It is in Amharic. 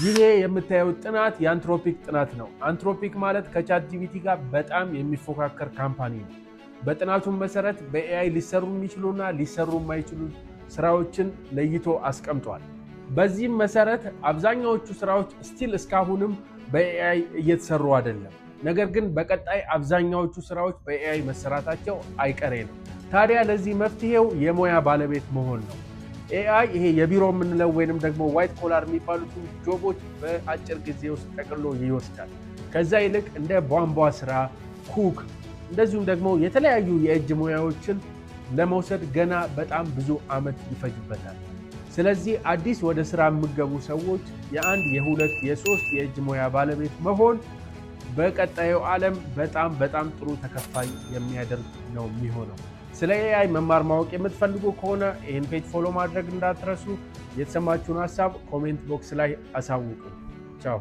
ይሄ የምታየው ጥናት የአንትሮፒክ ጥናት ነው። አንትሮፒክ ማለት ከቻት ጂፒቲ ጋር በጣም የሚፎካከር ካምፓኒ ነው። በጥናቱም መሰረት በኤአይ ሊሰሩ የሚችሉና ሊሰሩ የማይችሉ ስራዎችን ለይቶ አስቀምጧል። በዚህም መሰረት አብዛኛዎቹ ስራዎች ስቲል እስካሁንም በኤአይ እየተሰሩ አይደለም። ነገር ግን በቀጣይ አብዛኛዎቹ ስራዎች በኤአይ መሰራታቸው አይቀሬ ነው። ታዲያ ለዚህ መፍትሄው የሙያ ባለቤት መሆን ነው። ኤአይ ይሄ የቢሮ የምንለው ወይንም ደግሞ ዋይት ኮላር የሚባሉትን ጆቦች በአጭር ጊዜ ውስጥ ጠቅሎ ይወስዳል። ከዛ ይልቅ እንደ ቧንቧ ስራ፣ ኩክ እንደዚሁም ደግሞ የተለያዩ የእጅ ሙያዎችን ለመውሰድ ገና በጣም ብዙ ዓመት ይፈጅበታል። ስለዚህ አዲስ ወደ ስራ የሚገቡ ሰዎች የአንድ የሁለት የሶስት የእጅ ሙያ ባለቤት መሆን በቀጣዩ ዓለም በጣም ጥሩ ተከፋይ የሚያደርግ ነው የሚሆነው። ስለ ኤአይ መማር ማወቅ የምትፈልጉ ከሆነ ይህን ፔጅ ፎሎ ማድረግ እንዳትረሱ። የተሰማችሁን ሀሳብ ኮሜንት ቦክስ ላይ አሳውቁ። ቻው።